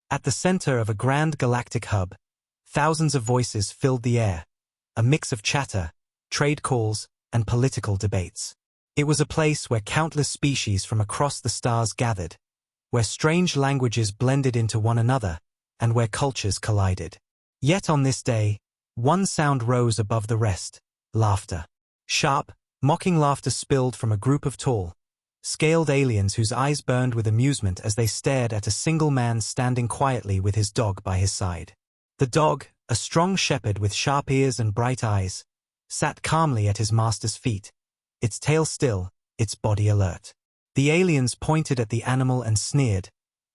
At the center of a grand galactic hub, thousands of voices filled the air, a mix of chatter, trade calls, and political debates. It was a place where countless species from across the stars gathered, where strange languages blended into one another, and where cultures collided. Yet on this day, one sound rose above the rest: laughter. Sharp, mocking laughter spilled from a group of tall, scaled aliens whose eyes burned with amusement as they stared at a single man standing quietly with his dog by his side. The dog, a strong shepherd with sharp ears and bright eyes, sat calmly at his master's feet, its tail still, its body alert. The aliens pointed at the animal and sneered,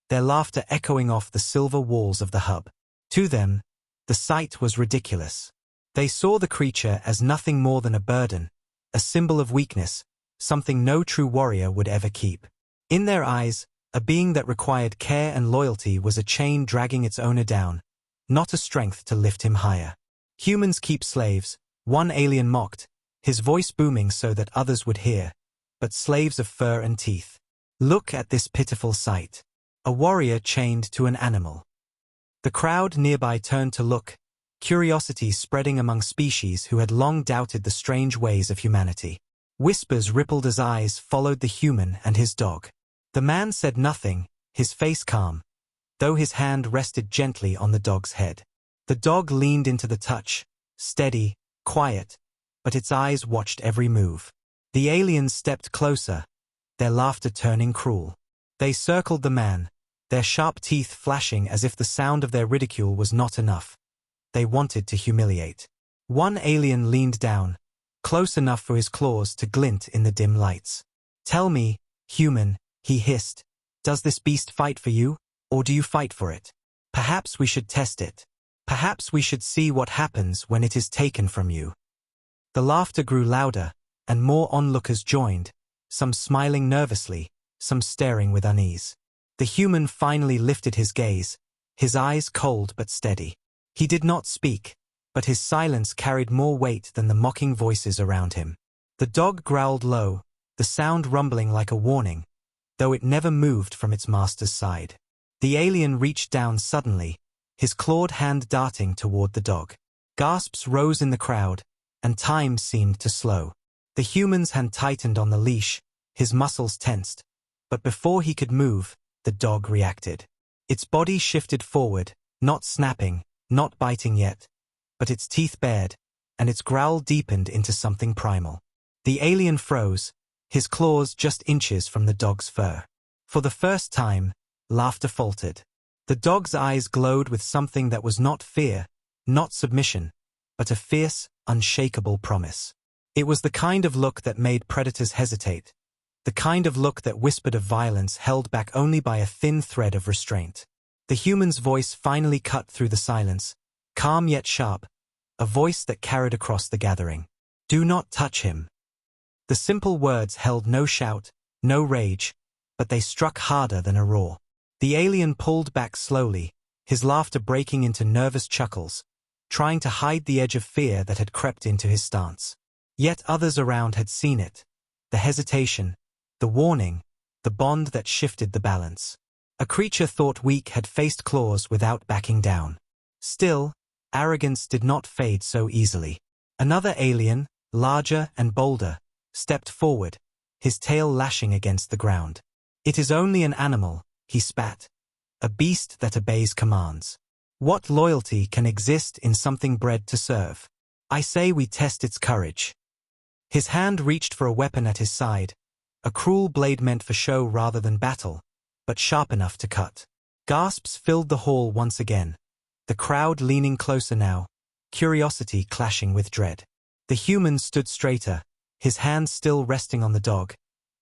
their laughter echoing off the silver walls of the hub. To them, the sight was ridiculous. They saw the creature as nothing more than a burden, a symbol of weakness, something no true warrior would ever keep. In their eyes, a being that required care and loyalty was a chain dragging its owner down, not a strength to lift him higher. Humans keep slaves, one alien mocked, his voice booming so that others would hear, but slaves of fur and teeth. Look at this pitiful sight. A warrior chained to an animal. The crowd nearby turned to look, curiosity spreading among species who had long doubted the strange ways of humanity. Whispers rippled as eyes followed the human and his dog. The man said nothing, his face calm, though his hand rested gently on the dog's head. The dog leaned into the touch, steady, quiet, but its eyes watched every move. The aliens stepped closer, their laughter turning cruel. They circled the man, their sharp teeth flashing as if the sound of their ridicule was not enough. They wanted to humiliate. One alien leaned down, close enough for his claws to glint in the dim lights. "Tell me, human," he hissed, "does this beast fight for you, or do you fight for it? Perhaps we should test it. Perhaps we should see what happens when it is taken from you." The laughter grew louder, and more onlookers joined, some smiling nervously, some staring with unease. The human finally lifted his gaze, his eyes cold but steady. He did not speak, but his silence carried more weight than the mocking voices around him. The dog growled low, the sound rumbling like a warning, though it never moved from its master's side. The alien reached down suddenly, his clawed hand darting toward the dog. Gasps rose in the crowd, and time seemed to slow. The human's hand tightened on the leash, his muscles tensed, but before he could move, the dog reacted. Its body shifted forward, not snapping, not biting yet, but its teeth bared, and its growl deepened into something primal. The alien froze, his claws just inches from the dog's fur. For the first time, laughter faltered. The dog's eyes glowed with something that was not fear, not submission, but a fierce, unshakable promise. It was the kind of look that made predators hesitate, the kind of look that whispered of violence held back only by a thin thread of restraint. The human's voice finally cut through the silence, calm yet sharp, a voice that carried across the gathering. "Do not touch him." The simple words held no shout, no rage, but they struck harder than a roar. The alien pulled back slowly, his laughter breaking into nervous chuckles, trying to hide the edge of fear that had crept into his stance. Yet others around had seen it, the hesitation, the warning, the bond that shifted the balance. A creature thought weak had faced claws without backing down. Still, arrogance did not fade so easily. Another alien, larger and bolder, stepped forward, his tail lashing against the ground. "It is only an animal," he spat, "a beast that obeys commands. What loyalty can exist in something bred to serve? I say we test its courage." His hand reached for a weapon at his side, a cruel blade meant for show rather than battle, but sharp enough to cut. Gasps filled the hall once again, the crowd leaning closer now, curiosity clashing with dread. The human stood straighter, his hand still resting on the dog,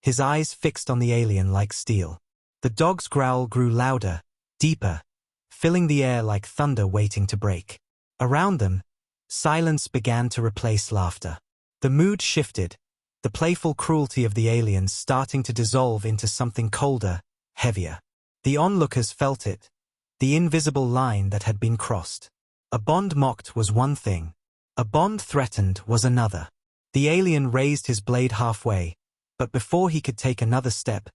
his eyes fixed on the alien like steel. The dog's growl grew louder, deeper, filling the air like thunder waiting to break. Around them, silence began to replace laughter. The mood shifted, the playful cruelty of the aliens starting to dissolve into something colder, heavier. The onlookers felt it, the invisible line that had been crossed. A bond mocked was one thing, a bond threatened was another. The alien raised his blade halfway, but before he could take another step,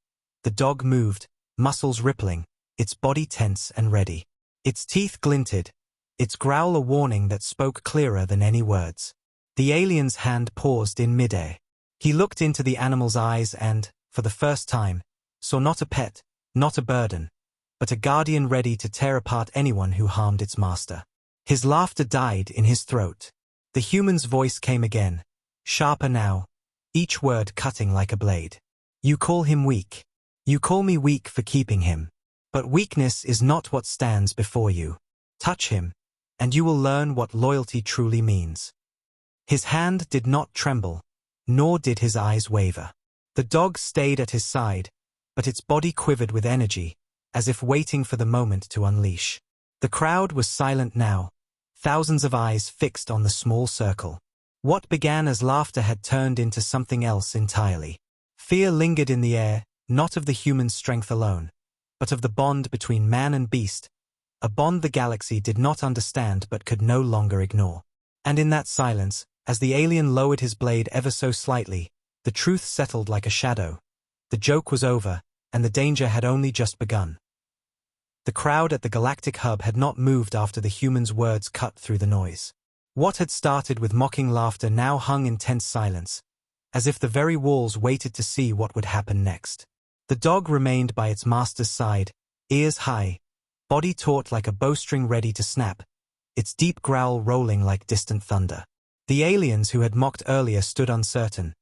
the dog moved, muscles rippling, its body tense and ready. Its teeth glinted, its growl a warning that spoke clearer than any words. The alien's hand paused in midair. He looked into the animal's eyes and, for the first time, saw not a pet, not a burden, but a guardian ready to tear apart anyone who harmed its master. His laughter died in his throat. The human's voice came again, sharper now, each word cutting like a blade. You call him weak. You call me weak for keeping him. But weakness is not what stands before you. Touch him, and you will learn what loyalty truly means. His hand did not tremble, nor did his eyes waver. The dog stayed at his side, but its body quivered with energy, as if waiting for the moment to unleash. The crowd was silent now, thousands of eyes fixed on the small circle. What began as laughter had turned into something else entirely. Fear lingered in the air, not of the human strength alone, but of the bond between man and beast, a bond the galaxy did not understand but could no longer ignore. And in that silence, as the alien lowered his blade ever so slightly, the truth settled like a shadow. The joke was over, and the danger had only just begun. The crowd at the Galactic hub had not moved after the human's words cut through the noise. What had started with mocking laughter now hung in tense silence, as if the very walls waited to see what would happen next. The dog remained by its master's side, ears high, body taut like a bowstring ready to snap, its deep growl rolling like distant thunder. The aliens who had mocked earlier stood uncertain,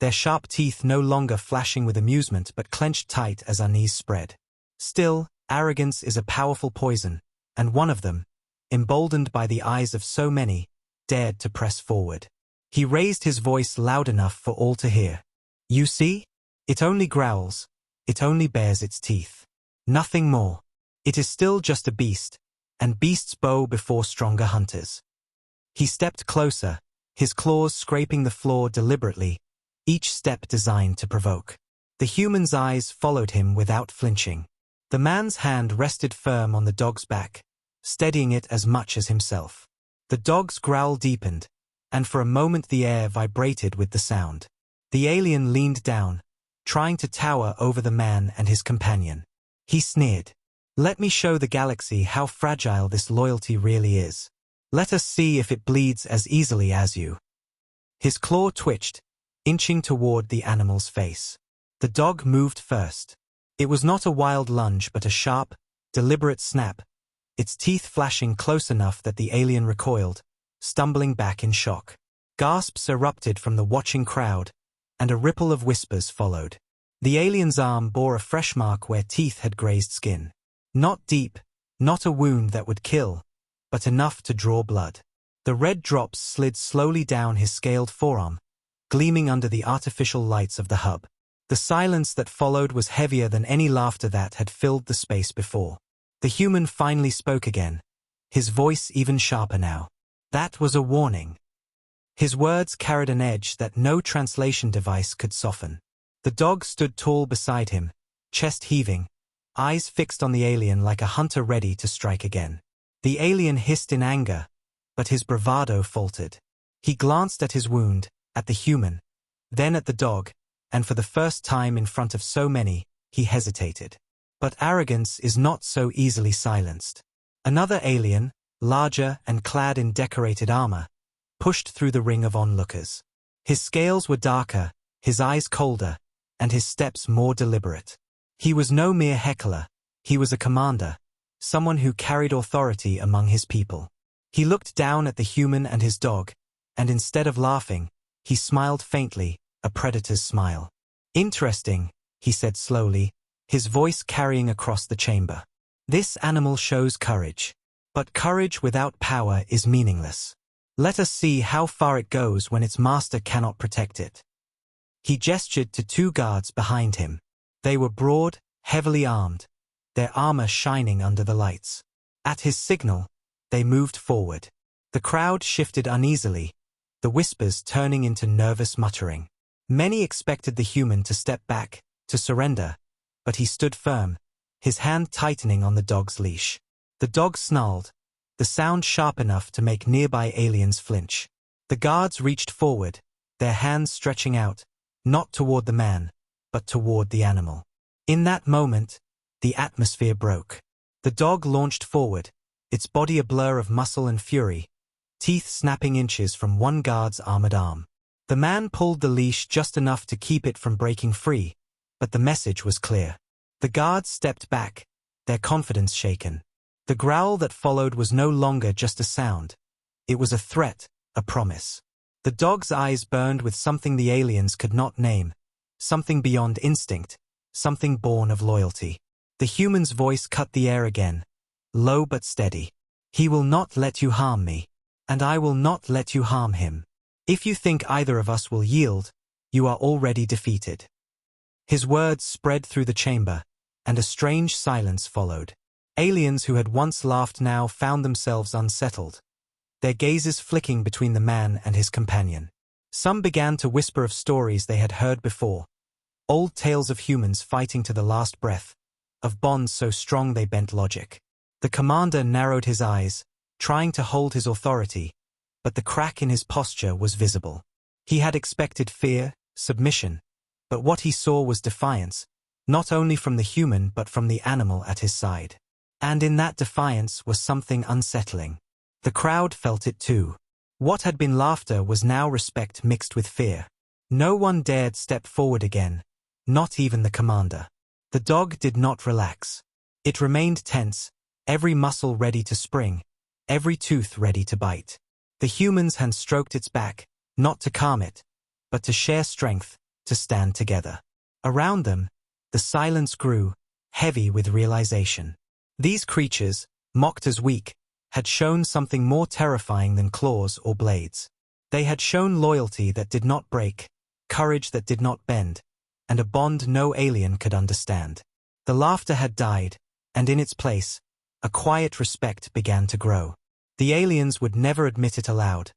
their sharp teeth no longer flashing with amusement but clenched tight as unease spread. Still, arrogance is a powerful poison, and one of them, emboldened by the eyes of so many, dared to press forward. He raised his voice loud enough for all to hear. You see? It only growls. It only bares its teeth. Nothing more. It is still just a beast, and beasts bow before stronger hunters. He stepped closer, his claws scraping the floor deliberately, each step designed to provoke. The human's eyes followed him without flinching. The man's hand rested firm on the dog's back, steadying it as much as himself. The dog's growl deepened, and for a moment the air vibrated with the sound. The alien leaned down, trying to tower over the man and his companion. He sneered. Let me show the galaxy how fragile this loyalty really is. Let us see if it bleeds as easily as you. His claw twitched, inching toward the animal's face. The dog moved first. It was not a wild lunge but a sharp, deliberate snap, its teeth flashing close enough that the alien recoiled, stumbling back in shock. Gasps erupted from the watching crowd, and a ripple of whispers followed. The alien's arm bore a fresh mark where teeth had grazed skin. Not deep, not a wound that would kill, but enough to draw blood. The red drops slid slowly down his scaled forearm, gleaming under the artificial lights of the hub. The silence that followed was heavier than any laughter that had filled the space before. The human finally spoke again, his voice even sharper now. That was a warning. His words carried an edge that no translation device could soften. The dog stood tall beside him, chest heaving, eyes fixed on the alien like a hunter ready to strike again. The alien hissed in anger, but his bravado faltered. He glanced at his wound, at the human, then at the dog, and for the first time in front of so many, he hesitated. But arrogance is not so easily silenced. Another alien, larger and clad in decorated armor, pushed through the ring of onlookers. His scales were darker, his eyes colder, and his steps more deliberate. He was no mere heckler, he was a commander, someone who carried authority among his people. He looked down at the human and his dog, and instead of laughing, he smiled faintly, a predator's smile. Interesting, he said slowly, his voice carrying across the chamber. This animal shows courage. But courage without power is meaningless. Let us see how far it goes when its master cannot protect it. He gestured to two guards behind him. They were broad, heavily armed, their armor shining under the lights. At his signal, they moved forward. The crowd shifted uneasily, the whispers turning into nervous muttering. Many expected the human to step back, to surrender, but he stood firm, his hand tightening on the dog's leash. The dog snarled, the sound sharp enough to make nearby aliens flinch. The guards reached forward, their hands stretching out, not toward the man, but toward the animal. In that moment, the atmosphere broke. The dog launched forward, its body a blur of muscle and fury, teeth snapping inches from one guard's armored arm. The man pulled the leash just enough to keep it from breaking free, but the message was clear. The guards stepped back, their confidence shaken. The growl that followed was no longer just a sound. It was a threat, a promise. The dog's eyes burned with something the aliens could not name, something beyond instinct, something born of loyalty. The human's voice cut the air again, low but steady. He will not let you harm me, and I will not let you harm him. If you think either of us will yield, you are already defeated. His words spread through the chamber, and a strange silence followed. Aliens who had once laughed now found themselves unsettled, their gazes flicking between the man and his companion. Some began to whisper of stories they had heard before, old tales of humans fighting to the last breath, of bonds so strong they bent logic. The commander narrowed his eyes, trying to hold his authority, but the crack in his posture was visible. He had expected fear, submission, but what he saw was defiance, not only from the human but from the animal at his side. And in that defiance was something unsettling. The crowd felt it too. What had been laughter was now respect mixed with fear. No one dared step forward again, not even the commander. The dog did not relax. It remained tense, every muscle ready to spring, every tooth ready to bite. The human's hand stroked its back, not to calm it, but to share strength, to stand together. Around them, the silence grew, heavy with realization. These creatures, mocked as weak, had shown something more terrifying than claws or blades. They had shown loyalty that did not break, courage that did not bend, and a bond no alien could understand. The laughter had died, and in its place, a quiet respect began to grow. The aliens would never admit it aloud,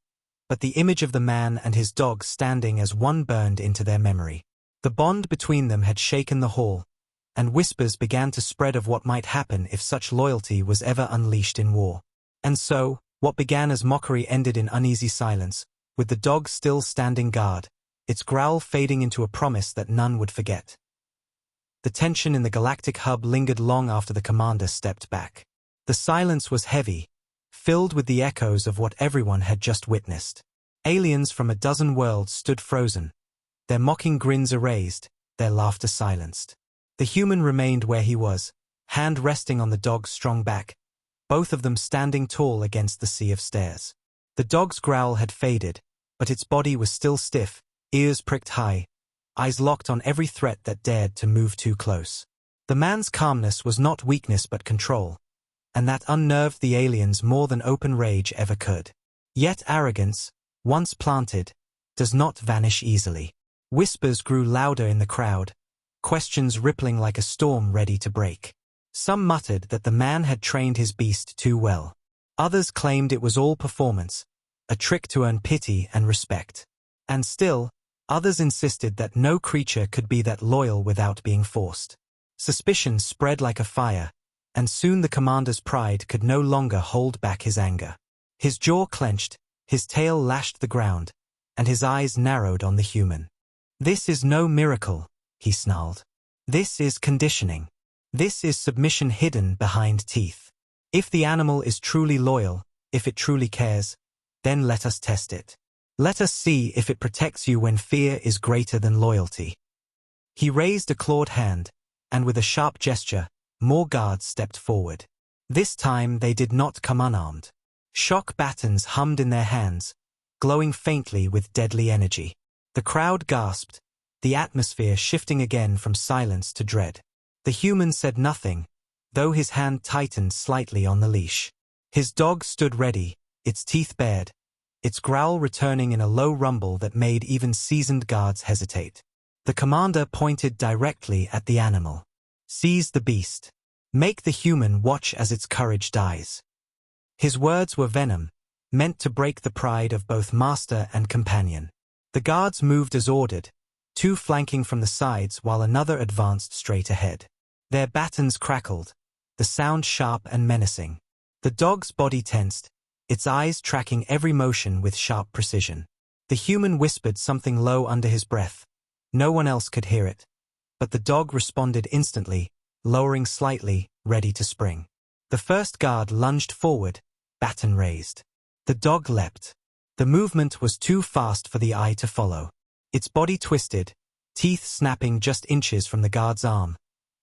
but the image of the man and his dog standing as one burned into their memory. The bond between them had shaken the hall, and whispers began to spread of what might happen if such loyalty was ever unleashed in war. And so, what began as mockery ended in uneasy silence, with the dog still standing guard, its growl fading into a promise that none would forget. The tension in the Galactic hub lingered long after the commander stepped back. The silence was heavy, filled with the echoes of what everyone had just witnessed. Aliens from a dozen worlds stood frozen, their mocking grins erased, their laughter silenced. The human remained where he was, hand resting on the dog's strong back, both of them standing tall against the sea of stares. The dog's growl had faded, but its body was still stiff, ears pricked high, eyes locked on every threat that dared to move too close. The man's calmness was not weakness but control, and that unnerved the aliens more than open rage ever could. Yet arrogance, once planted, does not vanish easily. Whispers grew louder in the crowd, questions rippling like a storm ready to break. Some muttered that the man had trained his beast too well. Others claimed it was all performance, a trick to earn pity and respect. And still, others insisted that no creature could be that loyal without being forced. Suspicion spread like a fire, and soon the commander's pride could no longer hold back his anger. His jaw clenched, his tail lashed the ground, and his eyes narrowed on the human. "This is no miracle," he snarled. "This is conditioning. This is submission hidden behind teeth. If the animal is truly loyal, if it truly cares, then let us test it. Let us see if it protects you when fear is greater than loyalty." He raised a clawed hand, and with a sharp gesture, more guards stepped forward. This time they did not come unarmed. Shock batons hummed in their hands, glowing faintly with deadly energy. The crowd gasped, the atmosphere shifting again from silence to dread. The human said nothing, though his hand tightened slightly on the leash. His dog stood ready, its teeth bared, its growl returning in a low rumble that made even seasoned guards hesitate. The commander pointed directly at the animal. "Seize the beast. Make the human watch as its courage dies." His words were venom, meant to break the pride of both master and companion. The guards moved as ordered, two flanking from the sides while another advanced straight ahead. Their batons crackled, the sound sharp and menacing. The dog's body tensed, its eyes tracking every motion with sharp precision. The human whispered something low under his breath. No one else could hear it, but the dog responded instantly, lowering slightly, ready to spring. The first guard lunged forward, baton raised. The dog leapt. The movement was too fast for the eye to follow. Its body twisted, teeth snapping just inches from the guard's arm,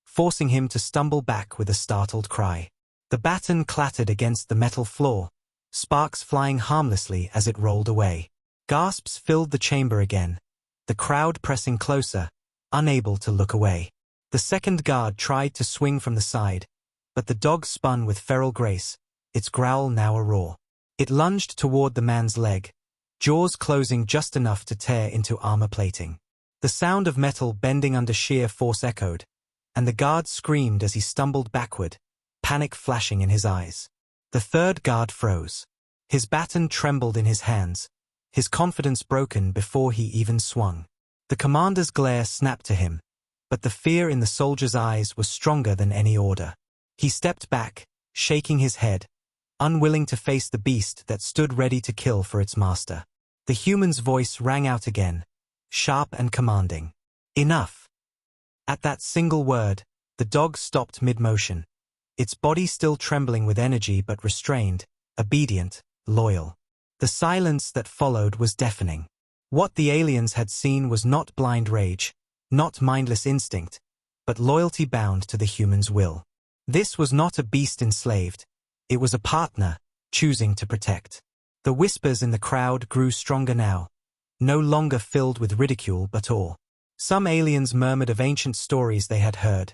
forcing him to stumble back with a startled cry. The baton clattered against the metal floor, sparks flying harmlessly as it rolled away. Gasps filled the chamber again, the crowd pressing closer, unable to look away. The second guard tried to swing from the side, but the dog spun with feral grace, its growl now a roar. It lunged toward the man's leg, jaws closing just enough to tear into armor plating. The sound of metal bending under sheer force echoed, and the guard screamed as he stumbled backward, panic flashing in his eyes. The third guard froze. His baton trembled in his hands, his confidence broken before he even swung. The commander's glare snapped to him, but the fear in the soldier's eyes was stronger than any order. He stepped back, shaking his head, unwilling to face the beast that stood ready to kill for its master. The human's voice rang out again, sharp and commanding. Enough! At that single word, the dog stopped mid-motion, its body still trembling with energy but restrained, obedient, loyal. The silence that followed was deafening. What the aliens had seen was not blind rage, not mindless instinct, but loyalty bound to the human's will. This was not a beast enslaved, it was a partner, choosing to protect. The whispers in the crowd grew stronger now, no longer filled with ridicule but awe. Some aliens murmured of ancient stories they had heard,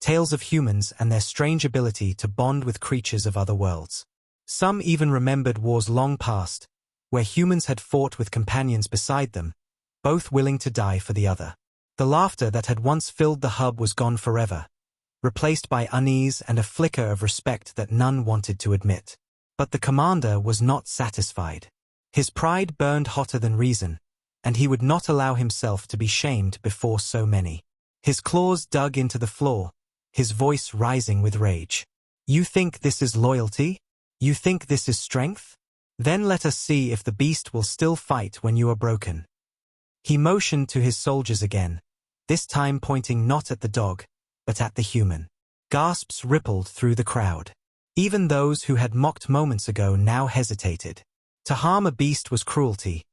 tales of humans and their strange ability to bond with creatures of other worlds. Some even remembered wars long past, where humans had fought with companions beside them, both willing to die for the other. The laughter that had once filled the hub was gone forever, replaced by unease and a flicker of respect that none wanted to admit. But the commander was not satisfied. His pride burned hotter than reason, and he would not allow himself to be shamed before so many. His claws dug into the floor, his voice rising with rage. You think this is loyalty? You think this is strength? Then let us see if the beast will still fight when you are broken. He motioned to his soldiers again, this time pointing not at the dog, but at the human. Gasps rippled through the crowd. Even those who had mocked moments ago now hesitated. To harm a beast was cruelty,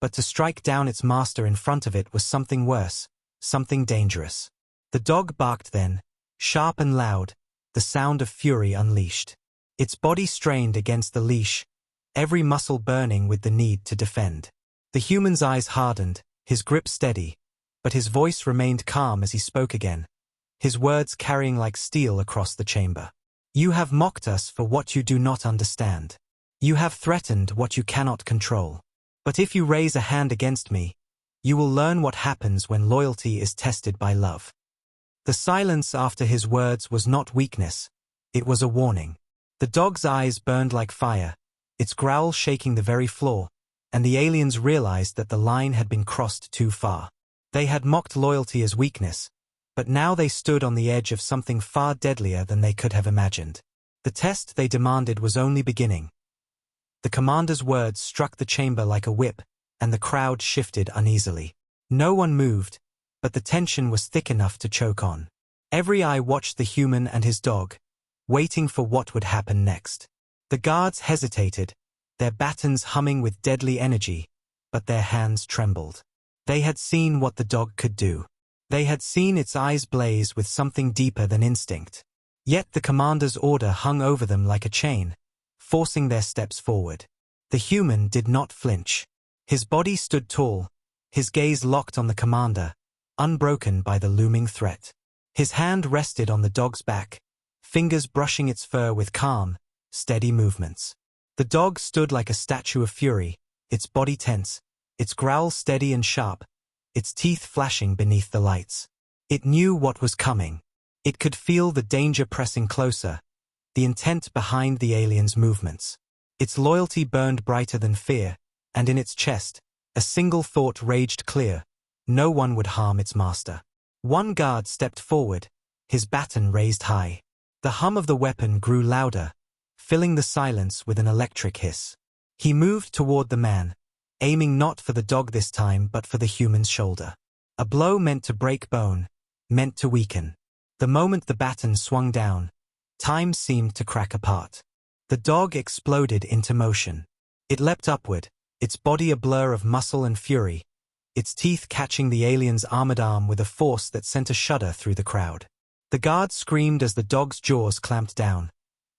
but to strike down its master in front of it was something worse, something dangerous. The dog barked then, sharp and loud, the sound of fury unleashed. Its body strained against the leash, every muscle burning with the need to defend. The human's eyes hardened, his grip steady, but his voice remained calm as he spoke again, his words carrying like steel across the chamber. You have mocked us for what you do not understand. You have threatened what you cannot control. But if you raise a hand against me, you will learn what happens when loyalty is tested by love. The silence after his words was not weakness, it was a warning. The dog's eyes burned like fire, its growl shaking the very floor, and the aliens realized that the line had been crossed too far. They had mocked loyalty as weakness, but now they stood on the edge of something far deadlier than they could have imagined. The test they demanded was only beginning. The commander's words struck the chamber like a whip, and the crowd shifted uneasily. No one moved, but the tension was thick enough to choke on. Every eye watched the human and his dog, waiting for what would happen next. The guards hesitated, their batons humming with deadly energy, but their hands trembled. They had seen what the dog could do. They had seen its eyes blaze with something deeper than instinct. Yet the commander's order hung over them like a chain, forcing their steps forward. The human did not flinch. His body stood tall, his gaze locked on the commander, unbroken by the looming threat. His hand rested on the dog's back, fingers brushing its fur with calm, steady movements. The dog stood like a statue of fury, its body tense, its growl steady and sharp, its teeth flashing beneath the lights. It knew what was coming. It could feel the danger pressing closer, the intent behind the alien's movements. Its loyalty burned brighter than fear, and in its chest, a single thought raged clear: no one would harm its master. One guard stepped forward, his baton raised high. The hum of the weapon grew louder, filling the silence with an electric hiss. He moved toward the man, aiming not for the dog this time but for the human's shoulder. A blow meant to break bone, meant to weaken. The moment the baton swung down, time seemed to crack apart. The dog exploded into motion. It leapt upward, its body a blur of muscle and fury, its teeth catching the alien's armored arm with a force that sent a shudder through the crowd. The guard screamed as the dog's jaws clamped down,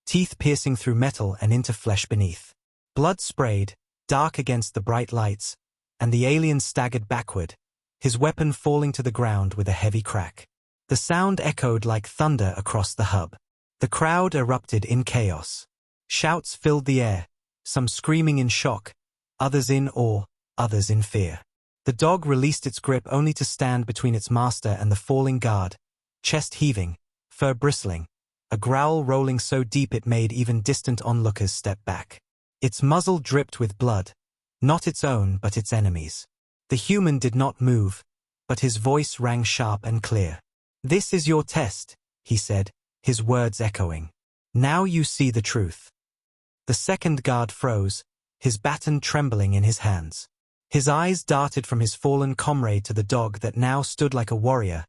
teeth piercing through metal and into flesh beneath. Blood sprayed, dark against the bright lights, and the alien staggered backward, his weapon falling to the ground with a heavy crack. The sound echoed like thunder across the hub. The crowd erupted in chaos. Shouts filled the air, some screaming in shock, others in awe, others in fear. The dog released its grip only to stand between its master and the falling guard, chest heaving, fur bristling, a growl rolling so deep it made even distant onlookers step back. Its muzzle dripped with blood, not its own but its enemy's. The human did not move, but his voice rang sharp and clear. "This is your test," he said, his words echoing. "Now you see the truth." The second guard froze, his baton trembling in his hands. His eyes darted from his fallen comrade to the dog that now stood like a warrior,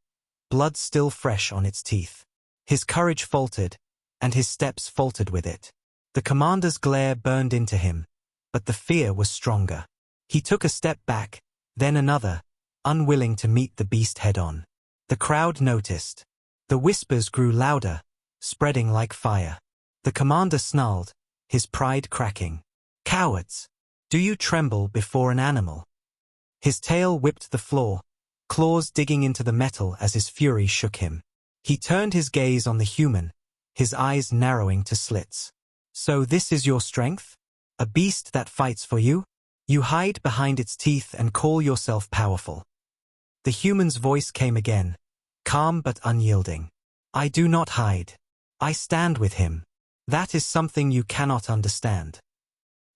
blood still fresh on its teeth. His courage faltered, and his steps faltered with it. The commander's glare burned into him, but the fear was stronger. He took a step back, then another, unwilling to meet the beast head-on. The crowd noticed. The whispers grew louder, spreading like fire. The commander snarled, his pride cracking. "Cowards! Do you tremble before an animal?" His tail whipped the floor, claws digging into the metal as his fury shook him. He turned his gaze on the human, his eyes narrowing to slits. "So this is your strength? A beast that fights for you? You hide behind its teeth and call yourself powerful." The human's voice came again, calm but unyielding. "I do not hide. I stand with him. That is something you cannot understand."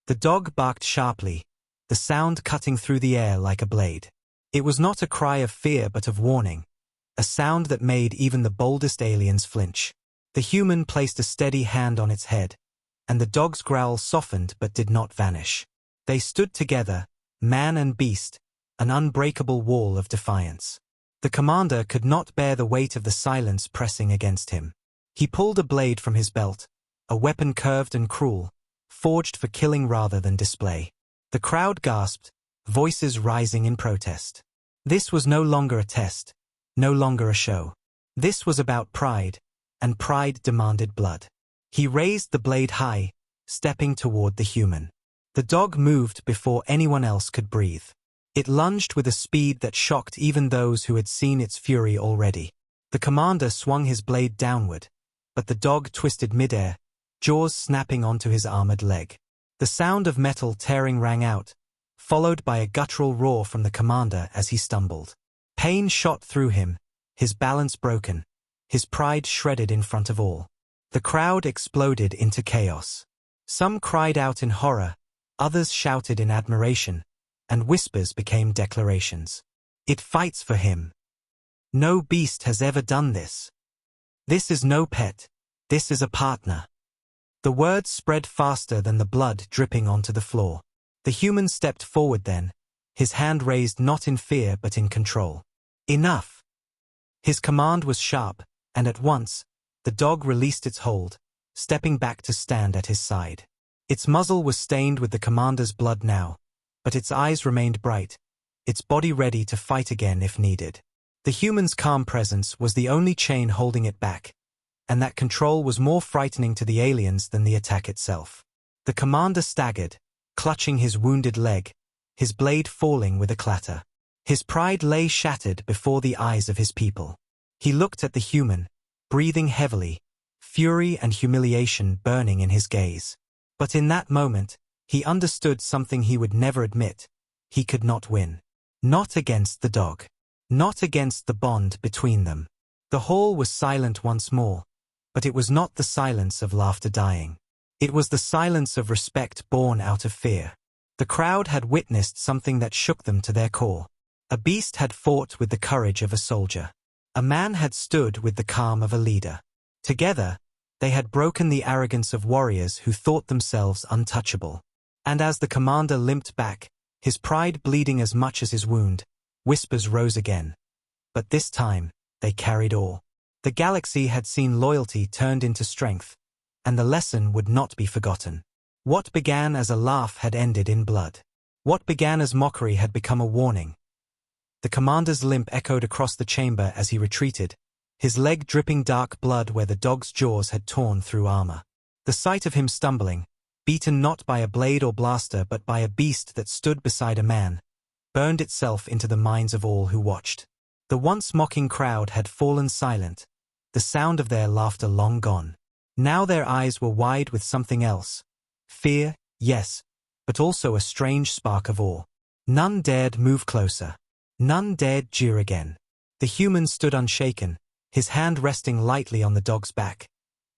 The dog barked sharply, the sound cutting through the air like a blade. It was not a cry of fear but of warning, a sound that made even the boldest aliens flinch. The human placed a steady hand on its head, and the dog's growl softened but did not vanish. They stood together, man and beast, an unbreakable wall of defiance. The commander could not bear the weight of the silence pressing against him. He pulled a blade from his belt, a weapon curved and cruel, forged for killing rather than display. The crowd gasped, voices rising in protest. This was no longer a test, no longer a show. This was about pride, and pride demanded blood. He raised the blade high, stepping toward the human. The dog moved before anyone else could breathe. It lunged with a speed that shocked even those who had seen its fury already. The commander swung his blade downward, but the dog twisted midair, jaws snapping onto his armored leg. The sound of metal tearing rang out, followed by a guttural roar from the commander as he stumbled. Pain shot through him, his balance broken, his pride shredded in front of all. The crowd exploded into chaos. Some cried out in horror, others shouted in admiration, and whispers became declarations. "It fights for him. No beast has ever done this. This is no pet, this is a partner." The words spread faster than the blood dripping onto the floor. The human stepped forward then, his hand raised not in fear but in control. "Enough!" His command was sharp, and at once, the dog released its hold, stepping back to stand at his side. Its muzzle was stained with the commander's blood now, but its eyes remained bright, its body ready to fight again if needed. The human's calm presence was the only chain holding it back, and that control was more frightening to the aliens than the attack itself. The commander staggered, clutching his wounded leg, his blade falling with a clatter. His pride lay shattered before the eyes of his people. He looked at the human, breathing heavily, fury and humiliation burning in his gaze. But in that moment, he understood something he would never admit. He could not win. Not against the dog. Not against the bond between them. The hall was silent once more, but it was not the silence of laughter dying. It was the silence of respect born out of fear. The crowd had witnessed something that shook them to their core. A beast had fought with the courage of a soldier. A man had stood with the calm of a leader. Together, they had broken the arrogance of warriors who thought themselves untouchable. And as the commander limped back, his pride bleeding as much as his wound, whispers rose again. But this time, they carried awe. The galaxy had seen loyalty turned into strength, and the lesson would not be forgotten. What began as a laugh had ended in blood. What began as mockery had become a warning. The commander's limp echoed across the chamber as he retreated, his leg dripping dark blood where the dog's jaws had torn through armor. The sight of him stumbling, beaten not by a blade or blaster but by a beast that stood beside a man, burned itself into the minds of all who watched. The once mocking crowd had fallen silent, the sound of their laughter long gone. Now their eyes were wide with something else. Fear, yes, but also a strange spark of awe. None dared move closer. None dared jeer again. The human stood unshaken, his hand resting lightly on the dog's back.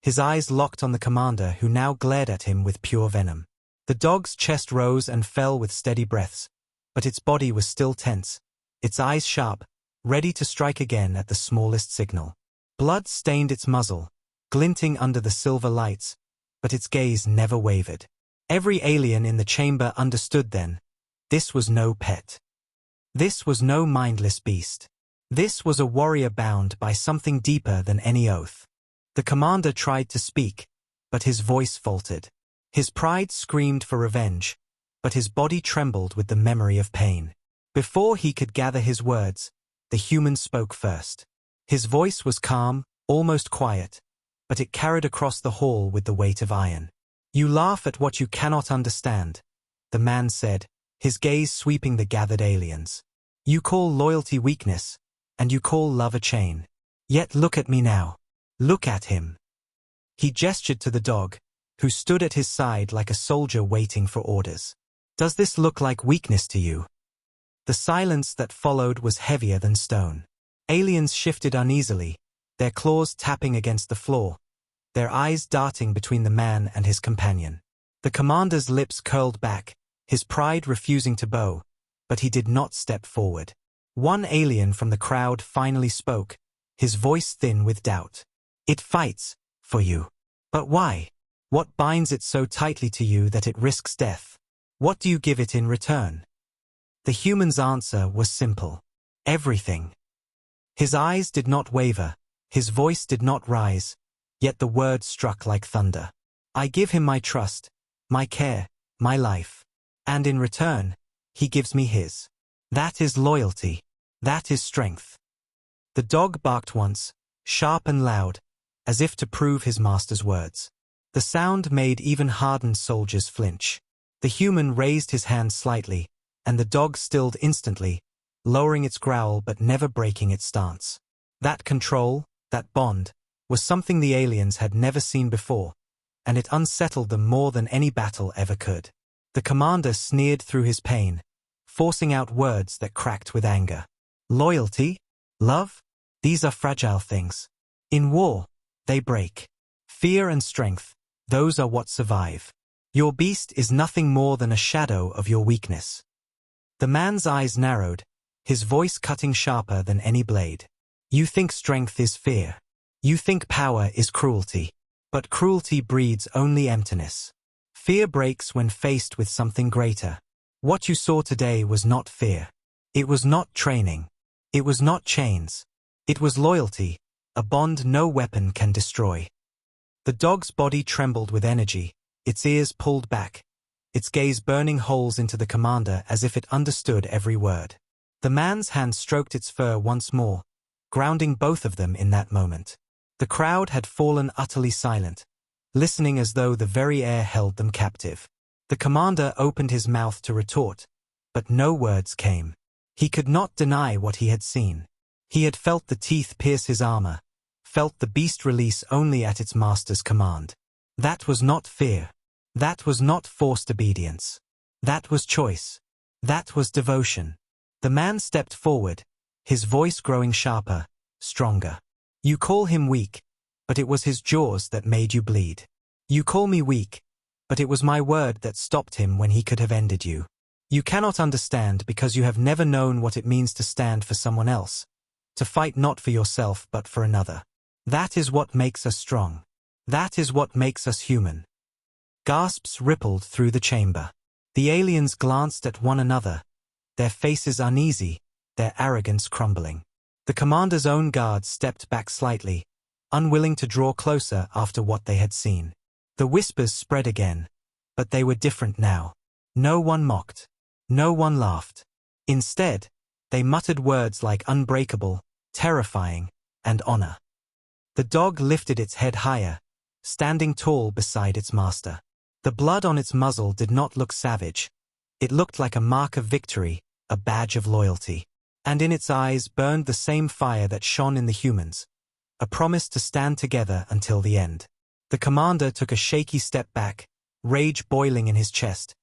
His eyes locked on the commander who now glared at him with pure venom. The dog's chest rose and fell with steady breaths, but its body was still tense, its eyes sharp, ready to strike again at the smallest signal. Blood stained its muzzle, glinting under the silver lights, but its gaze never wavered. Every alien in the chamber understood then, this was no pet. This was no mindless beast. This was a warrior bound by something deeper than any oath. The commander tried to speak, but his voice faltered. His pride screamed for revenge, but his body trembled with the memory of pain. Before he could gather his words, the human spoke first. His voice was calm, almost quiet, but it carried across the hall with the weight of iron. "You laugh at what you cannot understand," the man said, his gaze sweeping the gathered aliens. "You call loyalty weakness, and you call love a chain. Yet look at me now. Look at him." He gestured to the dog, who stood at his side like a soldier waiting for orders. "Does this look like weakness to you?" The silence that followed was heavier than stone. Aliens shifted uneasily, their claws tapping against the floor, their eyes darting between the man and his companion. The commander's lips curled back, his pride refusing to bow, but he did not step forward. One alien from the crowd finally spoke, his voice thin with doubt. "It fights, for you. But why? What binds it so tightly to you that it risks death? What do you give it in return?" The human's answer was simple. Everything. His eyes did not waver, his voice did not rise, yet the words struck like thunder. "I give him my trust, my care, my life. And in return, he gives me his. That is loyalty. That is strength." The dog barked once, sharp and loud, as if to prove his master's words. The sound made even hardened soldiers flinch. The human raised his hand slightly, and the dog stilled instantly, lowering its growl but never breaking its stance. That control, that bond, was something the aliens had never seen before, and it unsettled them more than any battle ever could. The commander sneered through his pain, forcing out words that cracked with anger. "Loyalty? Love? These are fragile things. In war, they break. Fear and strength, those are what survive. Your beast is nothing more than a shadow of your weakness." The man's eyes narrowed, his voice cutting sharper than any blade. "You think strength is fear. You think power is cruelty. But cruelty breeds only emptiness. Fear breaks when faced with something greater. What you saw today was not fear. It was not training. It was not chains. It was loyalty, a bond no weapon can destroy." The dog's body trembled with energy, its ears pulled back, its gaze burning holes into the commander as if it understood every word. The man's hand stroked its fur once more, grounding both of them in that moment. The crowd had fallen utterly silent, listening as though the very air held them captive. The commander opened his mouth to retort, but no words came. He could not deny what he had seen. He had felt the teeth pierce his armor, felt the beast release only at its master's command. That was not fear. That was not forced obedience. That was choice. That was devotion. The man stepped forward, his voice growing sharper, stronger. "You call him weak, but it was his jaws that made you bleed. You call me weak, but it was my word that stopped him when he could have ended you. You cannot understand because you have never known what it means to stand for someone else, to fight not for yourself but for another. That is what makes us strong. That is what makes us human." Gasps rippled through the chamber. The aliens glanced at one another, their faces uneasy, their arrogance crumbling. The commander's own guards stepped back slightly, unwilling to draw closer after what they had seen. The whispers spread again, but they were different now. No one mocked. No one laughed. Instead, they muttered words like unbreakable, terrifying, and honor. The dog lifted its head higher, standing tall beside its master. The blood on its muzzle did not look savage. It looked like a mark of victory, a badge of loyalty. And in its eyes burned the same fire that shone in the humans, a promise to stand together until the end. The commander took a shaky step back, rage boiling in his chest,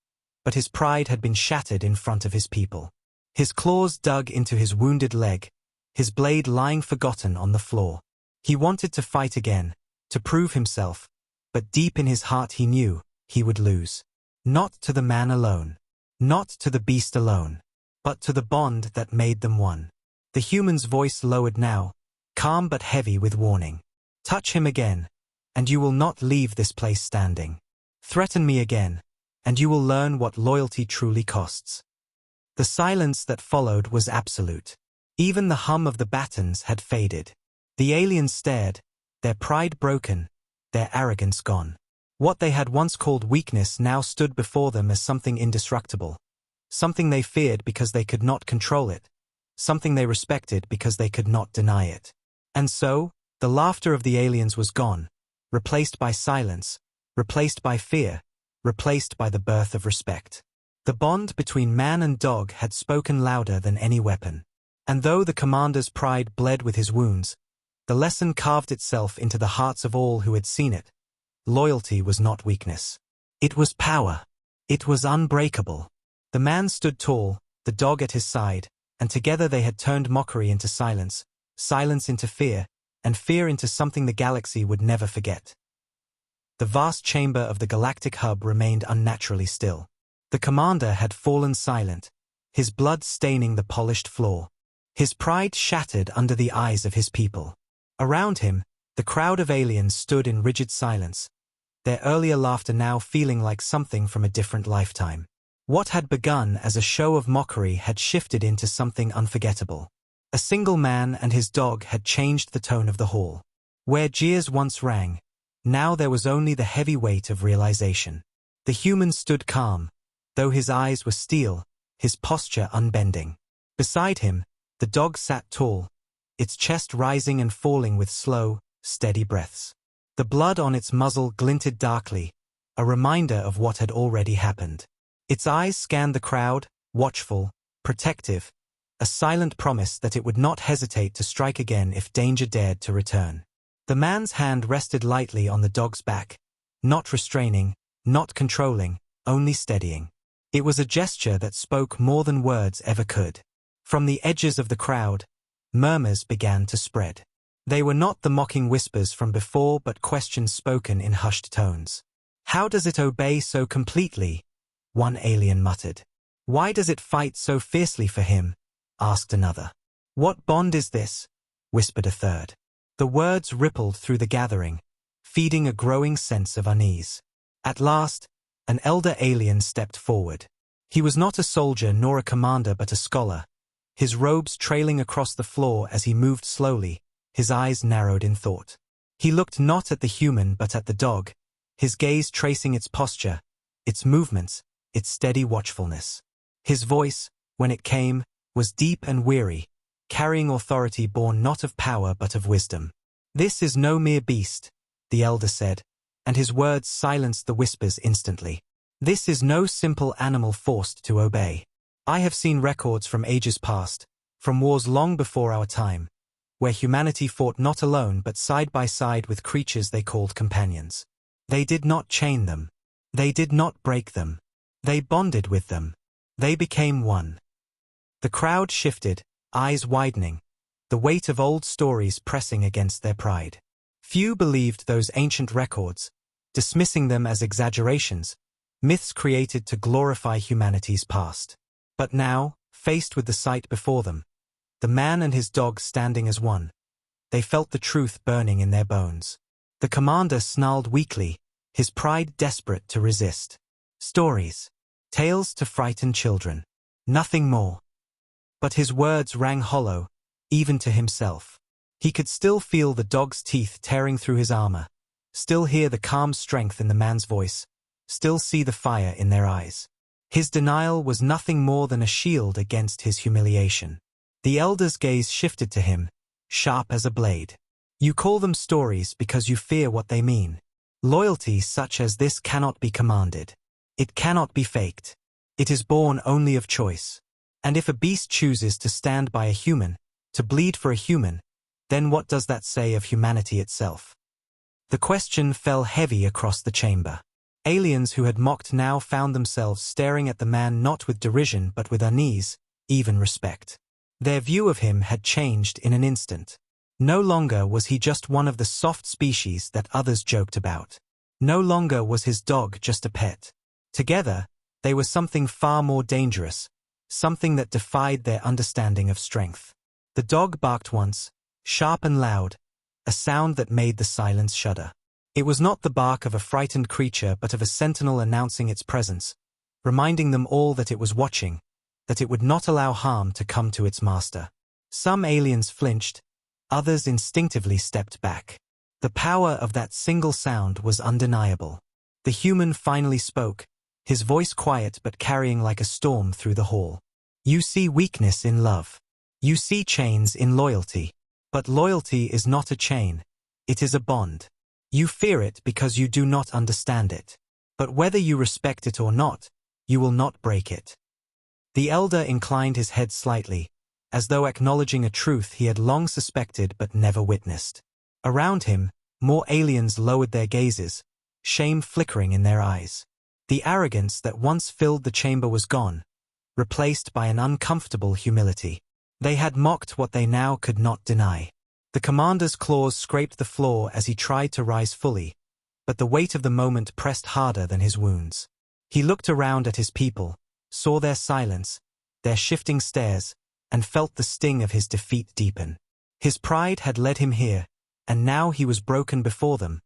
but his pride had been shattered in front of his people. His claws dug into his wounded leg, his blade lying forgotten on the floor. He wanted to fight again, to prove himself, but deep in his heart he knew he would lose. Not to the man alone. Not to the beast alone. But to the bond that made them one. The human's voice lowered now, calm but heavy with warning. Touch him again, and you will not leave this place standing. Threaten me again, and you will learn what loyalty truly costs. The silence that followed was absolute. Even the hum of the batons had faded. The aliens stared, their pride broken, their arrogance gone. What they had once called weakness now stood before them as something indestructible. Something they feared because they could not control it. Something they respected because they could not deny it. And so, the laughter of the aliens was gone, replaced by silence, replaced by fear, replaced by the birth of respect. The bond between man and dog had spoken louder than any weapon. And though the commander's pride bled with his wounds, the lesson carved itself into the hearts of all who had seen it. Loyalty was not weakness. It was power. It was unbreakable. The man stood tall, the dog at his side, and together they had turned mockery into silence, silence into fear, and fear into something the galaxy would never forget. The vast chamber of the galactic hub remained unnaturally still. The commander had fallen silent, his blood staining the polished floor. His pride shattered under the eyes of his people. Around him, the crowd of aliens stood in rigid silence, their earlier laughter now feeling like something from a different lifetime. What had begun as a show of mockery had shifted into something unforgettable. A single man and his dog had changed the tone of the hall. Where jeers once rang, now there was only the heavy weight of realization. The human stood calm, though his eyes were steel, his posture unbending. Beside him, the dog sat tall, its chest rising and falling with slow, steady breaths. The blood on its muzzle glinted darkly, a reminder of what had already happened. Its eyes scanned the crowd, watchful, protective, a silent promise that it would not hesitate to strike again if danger dared to return. The man's hand rested lightly on the dog's back, not restraining, not controlling, only steadying. It was a gesture that spoke more than words ever could. From the edges of the crowd, murmurs began to spread. They were not the mocking whispers from before but questions spoken in hushed tones. "How does it obey so completely?" one alien muttered. "Why does it fight so fiercely for him?" asked another. "What bond is this?" whispered a third. The words rippled through the gathering, feeding a growing sense of unease. At last, an elder alien stepped forward. He was not a soldier nor a commander but a scholar, his robes trailing across the floor as he moved slowly, his eyes narrowed in thought. He looked not at the human but at the dog, his gaze tracing its posture, its movements, its steady watchfulness. His voice, when it came, was deep and weary, carrying authority born not of power but of wisdom. "This is no mere beast," the elder said, and his words silenced the whispers instantly. "This is no simple animal forced to obey. I have seen records from ages past, from wars long before our time, where humanity fought not alone but side by side with creatures they called companions. They did not chain them. They did not break them. They bonded with them. They became one." The crowd shifted, eyes widening, the weight of old stories pressing against their pride. Few believed those ancient records, dismissing them as exaggerations, myths created to glorify humanity's past. But now, faced with the sight before them, the man and his dog standing as one, they felt the truth burning in their bones. The commander snarled weakly, his pride desperate to resist. Stories. Tales to frighten children. Nothing more. But his words rang hollow, even to himself. He could still feel the dog's teeth tearing through his armor, still hear the calm strength in the man's voice, still see the fire in their eyes. His denial was nothing more than a shield against his humiliation. The elder's gaze shifted to him, sharp as a blade. You call them stories because you fear what they mean. Loyalty such as this cannot be commanded. It cannot be faked. It is born only of choice. And if a beast chooses to stand by a human, to bleed for a human, then what does that say of humanity itself? The question fell heavy across the chamber. Aliens who had mocked now found themselves staring at the man not with derision but with unease, even respect. Their view of him had changed in an instant. No longer was he just one of the soft species that others joked about. No longer was his dog just a pet. Together, they were something far more dangerous, something that defied their understanding of strength. The dog barked once, sharp and loud, a sound that made the silence shudder. It was not the bark of a frightened creature but of a sentinel announcing its presence, reminding them all that it was watching, that it would not allow harm to come to its master. Some aliens flinched, others instinctively stepped back. The power of that single sound was undeniable. The human finally spoke, his voice quiet but carrying like a storm through the hall. You see weakness in love. You see chains in loyalty. But loyalty is not a chain. It is a bond. You fear it because you do not understand it. But whether you respect it or not, you will not break it. The elder inclined his head slightly, as though acknowledging a truth he had long suspected but never witnessed. Around him, more aliens lowered their gazes, shame flickering in their eyes. The arrogance that once filled the chamber was gone, replaced by an uncomfortable humility. They had mocked what they now could not deny. The commander's claws scraped the floor as he tried to rise fully, but the weight of the moment pressed harder than his wounds. He looked around at his people, saw their silence, their shifting stares, and felt the sting of his defeat deepen. His pride had led him here, and now he was broken before them,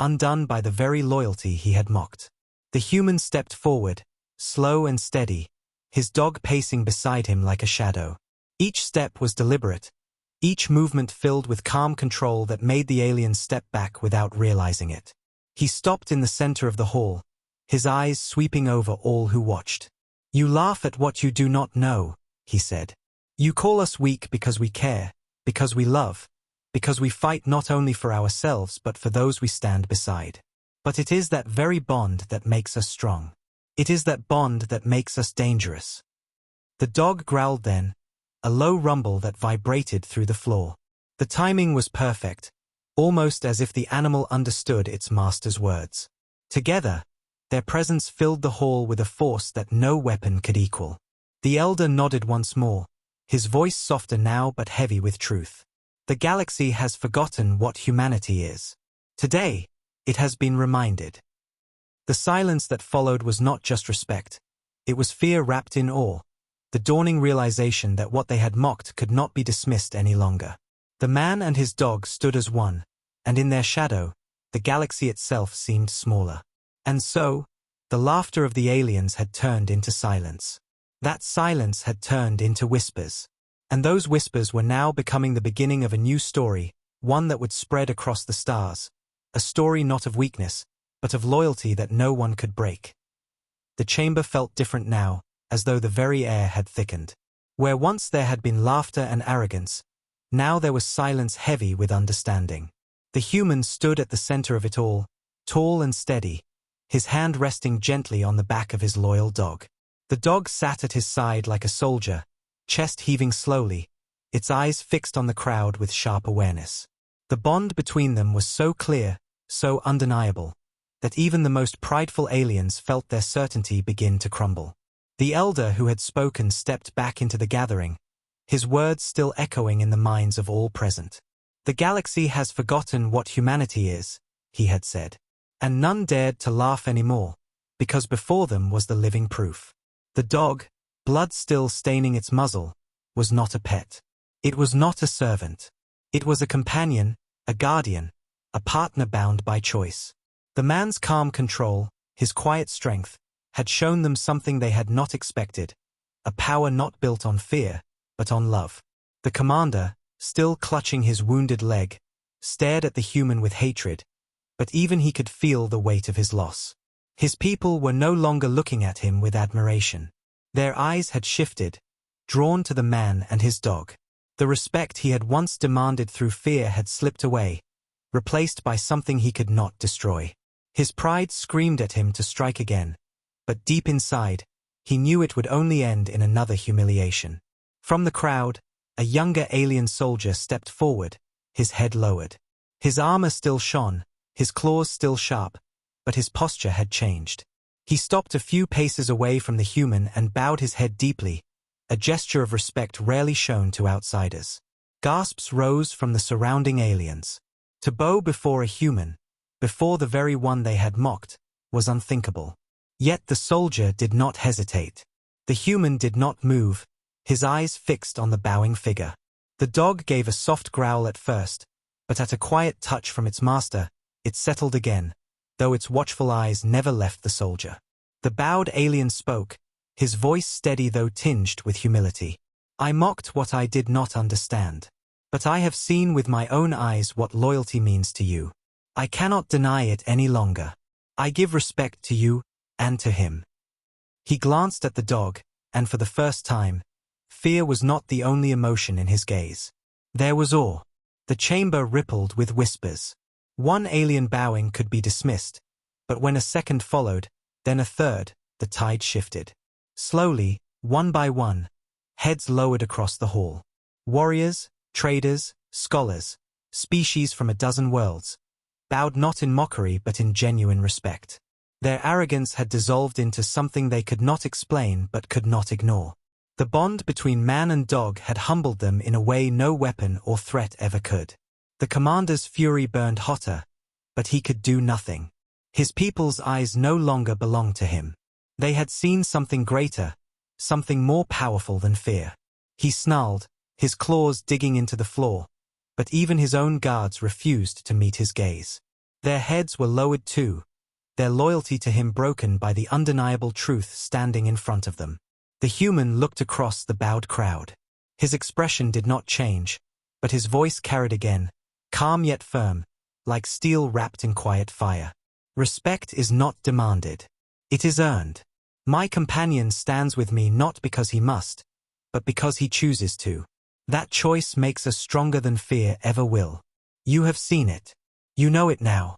undone by the very loyalty he had mocked. The human stepped forward, slow and steady, his dog pacing beside him like a shadow. Each step was deliberate, each movement filled with calm control that made the alien step back without realizing it. He stopped in the center of the hall, his eyes sweeping over all who watched. You laugh at what you do not know, he said. You call us weak because we care, because we love, because we fight not only for ourselves but for those we stand beside. But it is that very bond that makes us strong. It is that bond that makes us dangerous. The dog growled then, a low rumble that vibrated through the floor. The timing was perfect, almost as if the animal understood its master's words. Together, their presence filled the hall with a force that no weapon could equal. The elder nodded once more, his voice softer now but heavy with truth. The galaxy has forgotten what humanity is. Today, it has been reminded. The silence that followed was not just respect. It was fear wrapped in awe, the dawning realization that what they had mocked could not be dismissed any longer. The man and his dog stood as one, and in their shadow, the galaxy itself seemed smaller. And so, the laughter of the aliens had turned into silence. That silence had turned into whispers. And those whispers were now becoming the beginning of a new story, one that would spread across the stars. A story not of weakness, but of loyalty that no one could break. The chamber felt different now, as though the very air had thickened. Where once there had been laughter and arrogance, now there was silence heavy with understanding. The human stood at the center of it all, tall and steady, his hand resting gently on the back of his loyal dog. The dog sat at his side like a soldier, chest heaving slowly, its eyes fixed on the crowd with sharp awareness. The bond between them was so clear, so undeniable, that even the most prideful aliens felt their certainty begin to crumble. The elder who had spoken stepped back into the gathering, his words still echoing in the minds of all present. The galaxy has forgotten what humanity is, he had said. And none dared to laugh anymore, because before them was the living proof. The dog, blood still staining its muzzle, was not a pet. It was not a servant. It was a companion, a guardian, a partner bound by choice. The man's calm control, his quiet strength, had shown them something they had not expected, a power not built on fear, but on love. The commander, still clutching his wounded leg, stared at the human with hatred, but even he could feel the weight of his loss. His people were no longer looking at him with admiration. Their eyes had shifted, drawn to the man and his dog. The respect he had once demanded through fear had slipped away, replaced by something he could not destroy. His pride screamed at him to strike again, but deep inside, he knew it would only end in another humiliation. From the crowd, a younger alien soldier stepped forward, his head lowered. His armor still shone, his claws still sharp, but his posture had changed. He stopped a few paces away from the human and bowed his head deeply, a gesture of respect rarely shown to outsiders. Gasps rose from the surrounding aliens. To bow before a human, before the very one they had mocked, was unthinkable. Yet the soldier did not hesitate. The human did not move, his eyes fixed on the bowing figure. The dog gave a soft growl at first, but at a quiet touch from its master, it settled again, though its watchful eyes never left the soldier. The bowed alien spoke, his voice steady though tinged with humility. I mocked what I did not understand. But I have seen with my own eyes what loyalty means to you. I cannot deny it any longer. I give respect to you, and to him. He glanced at the dog, and for the first time, fear was not the only emotion in his gaze. There was awe. The chamber rippled with whispers. One alien bowing could be dismissed, but when a second followed, then a third, the tide shifted. Slowly, one by one, heads lowered across the hall. Warriors, traders, scholars, species from a dozen worlds, bowed not in mockery but in genuine respect. Their arrogance had dissolved into something they could not explain but could not ignore. The bond between man and dog had humbled them in a way no weapon or threat ever could. The commander's fury burned hotter, but he could do nothing. His people's eyes no longer belonged to him. They had seen something greater, something more powerful than fear. He snarled, his claws digging into the floor, but even his own guards refused to meet his gaze. Their heads were lowered too, their loyalty to him broken by the undeniable truth standing in front of them. The human looked across the bowed crowd. His expression did not change, but his voice carried again, calm yet firm, like steel wrapped in quiet fire. Respect is not demanded. It is earned. My companion stands with me not because he must, but because he chooses to. That choice makes us stronger than fear ever will. You have seen it. You know it now.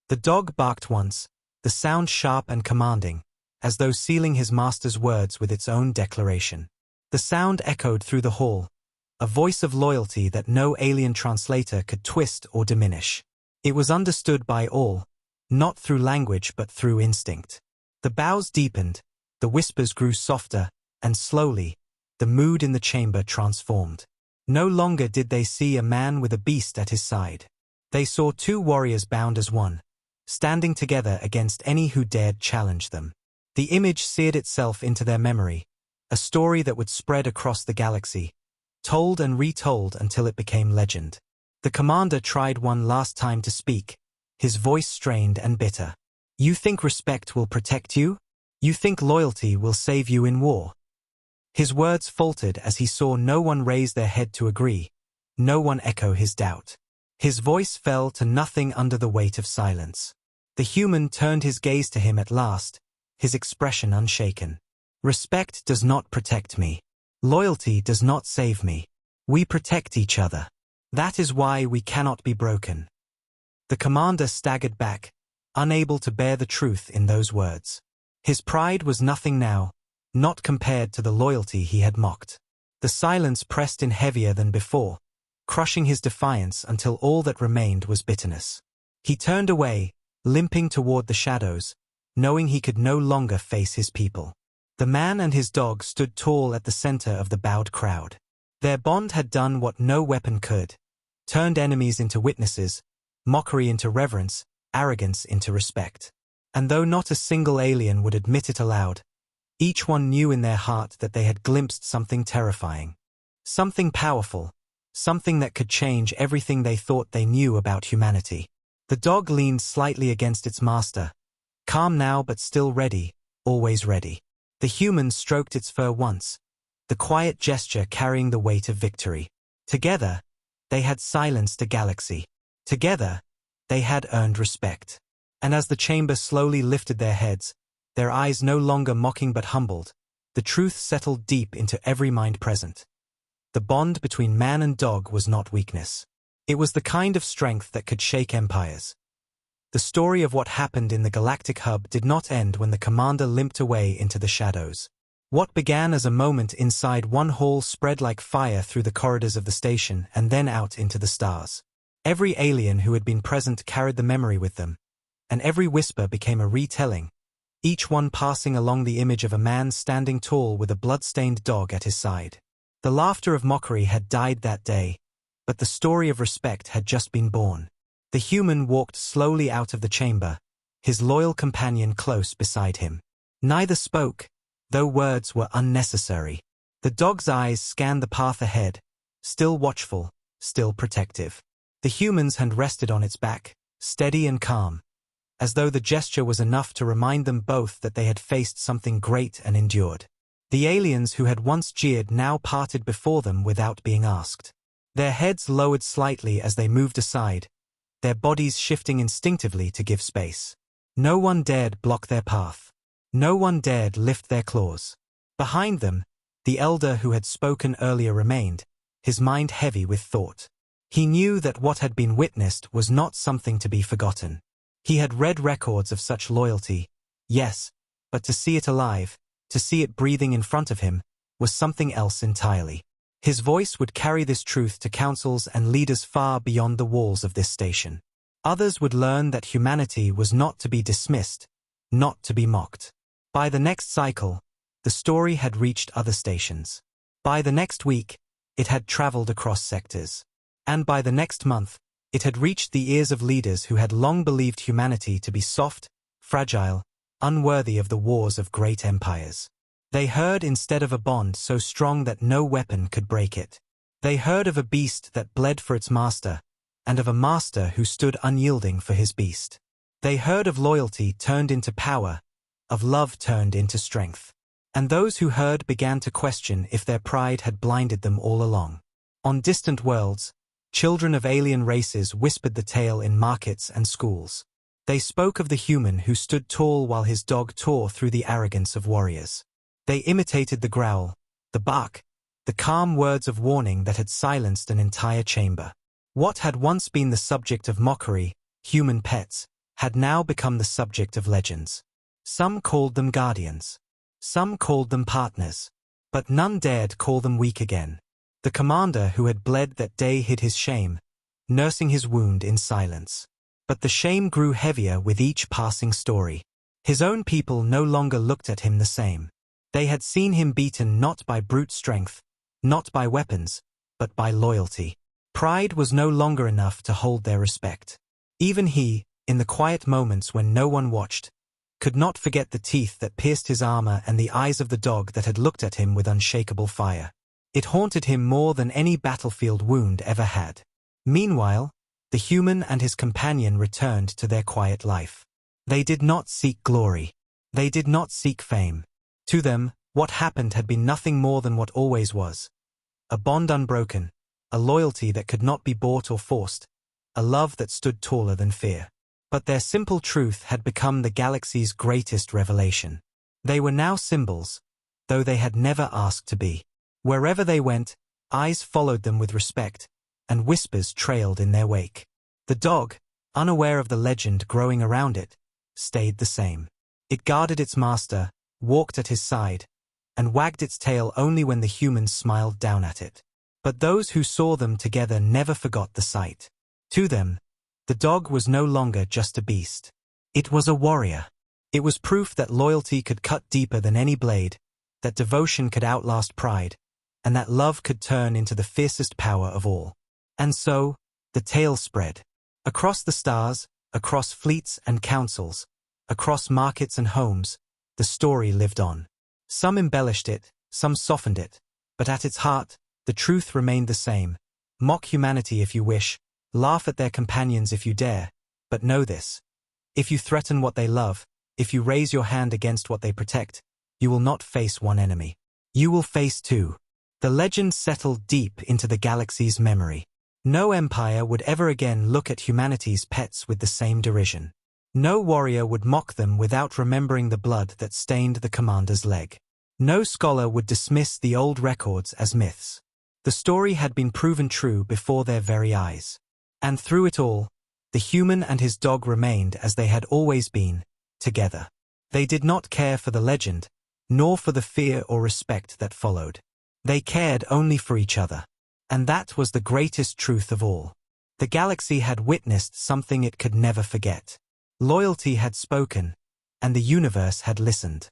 The dog barked once, the sound sharp and commanding, as though sealing his master's words with its own declaration. The sound echoed through the hall, a voice of loyalty that no alien translator could twist or diminish. It was understood by all, not through language but through instinct. The bows deepened, the whispers grew softer, and slowly, the mood in the chamber transformed. No longer did they see a man with a beast at his side. They saw two warriors bound as one, standing together against any who dared challenge them. The image seared itself into their memory, a story that would spread across the galaxy, told and retold until it became legend. The commander tried one last time to speak, his voice strained and bitter. You think respect will protect you? You think loyalty will save you in war? His words faltered as he saw no one raise their head to agree, no one echo his doubt. His voice fell to nothing under the weight of silence. The human turned his gaze to him at last, his expression unshaken. Respect does not protect me. Loyalty does not save me. We protect each other. That is why we cannot be broken. The commander staggered back, unable to bear the truth in those words. His pride was nothing now, not compared to the loyalty he had mocked. The silence pressed in heavier than before, crushing his defiance until all that remained was bitterness. He turned away, limping toward the shadows, knowing he could no longer face his people. The man and his dog stood tall at the center of the bowed crowd. Their bond had done what no weapon could, turned enemies into witnesses, mockery into reverence, arrogance into respect. And though not a single alien would admit it aloud, each one knew in their heart that they had glimpsed something terrifying. Something powerful, something that could change everything they thought they knew about humanity. The dog leaned slightly against its master, calm now but still ready, always ready. The human stroked its fur once, the quiet gesture carrying the weight of victory. Together, they had silenced a galaxy. Together, they had earned respect. And as the chamber slowly lifted their heads, their eyes no longer mocking but humbled, the truth settled deep into every mind present. The bond between man and dog was not weakness. It was the kind of strength that could shake empires. The story of what happened in the Galactic Hub did not end when the commander limped away into the shadows. What began as a moment inside one hall spread like fire through the corridors of the station and then out into the stars. Every alien who had been present carried the memory with them, and every whisper became a retelling, each one passing along the image of a man standing tall with a blood-stained dog at his side. The laughter of mockery had died that day, but the story of respect had just been born. The human walked slowly out of the chamber, his loyal companion close beside him. Neither spoke, though words were unnecessary. The dog's eyes scanned the path ahead, still watchful, still protective. The humans had rested on its back, steady and calm, as though the gesture was enough to remind them both that they had faced something great and endured. The aliens who had once jeered now parted before them without being asked. Their heads lowered slightly as they moved aside, their bodies shifting instinctively to give space. No one dared block their path. No one dared lift their claws. Behind them, the elder who had spoken earlier remained, his mind heavy with thought. He knew that what had been witnessed was not something to be forgotten. He had read records of such loyalty, yes, but to see it alive, to see it breathing in front of him, was something else entirely. His voice would carry this truth to councils and leaders far beyond the walls of this station. Others would learn that humanity was not to be dismissed, not to be mocked. By the next cycle, the story had reached other stations. By the next week, it had traveled across sectors. And by the next month, it had reached the ears of leaders who had long believed humanity to be soft, fragile, unworthy of the wars of great empires. They heard instead of a bond so strong that no weapon could break it. They heard of a beast that bled for its master, and of a master who stood unyielding for his beast. They heard of loyalty turned into power, of love turned into strength. And those who heard began to question if their pride had blinded them all along. On distant worlds, children of alien races whispered the tale in markets and schools. They spoke of the human who stood tall while his dog tore through the arrogance of warriors. They imitated the growl, the bark, the calm words of warning that had silenced an entire chamber. What had once been the subject of mockery, human pets, had now become the subject of legends. Some called them guardians. Some called them partners. But none dared call them weak again. The commander who had bled that day hid his shame, nursing his wound in silence. But the shame grew heavier with each passing story. His own people no longer looked at him the same. They had seen him beaten not by brute strength, not by weapons, but by loyalty. Pride was no longer enough to hold their respect. Even he, in the quiet moments when no one watched, could not forget the teeth that pierced his armor and the eyes of the dog that had looked at him with unshakable fire. It haunted him more than any battlefield wound ever had. Meanwhile, the human and his companion returned to their quiet life. They did not seek glory. They did not seek fame. To them, what happened had been nothing more than what always was. A bond unbroken, a loyalty that could not be bought or forced, a love that stood taller than fear. But their simple truth had become the galaxy's greatest revelation. They were now symbols, though they had never asked to be. Wherever they went, eyes followed them with respect, and whispers trailed in their wake. The dog, unaware of the legend growing around it, stayed the same. It guarded its master, walked at his side, and wagged its tail only when the humans smiled down at it. But those who saw them together never forgot the sight. To them, the dog was no longer just a beast. It was a warrior. It was proof that loyalty could cut deeper than any blade, that devotion could outlast pride, and that love could turn into the fiercest power of all. And so, the tale spread. Across the stars, across fleets and councils, across markets and homes, the story lived on. Some embellished it, some softened it, but at its heart, the truth remained the same. Mock humanity if you wish, laugh at their companions if you dare, but know this. If you threaten what they love, if you raise your hand against what they protect, you will not face one enemy. You will face two. The legend settled deep into the galaxy's memory. No empire would ever again look at humanity's pets with the same derision. No warrior would mock them without remembering the blood that stained the commander's leg. No scholar would dismiss the old records as myths. The story had been proven true before their very eyes. And through it all, the human and his dog remained as they had always been, together. They did not care for the legend, nor for the fear or respect that followed. They cared only for each other. And that was the greatest truth of all. The galaxy had witnessed something it could never forget. Loyalty had spoken, and the universe had listened.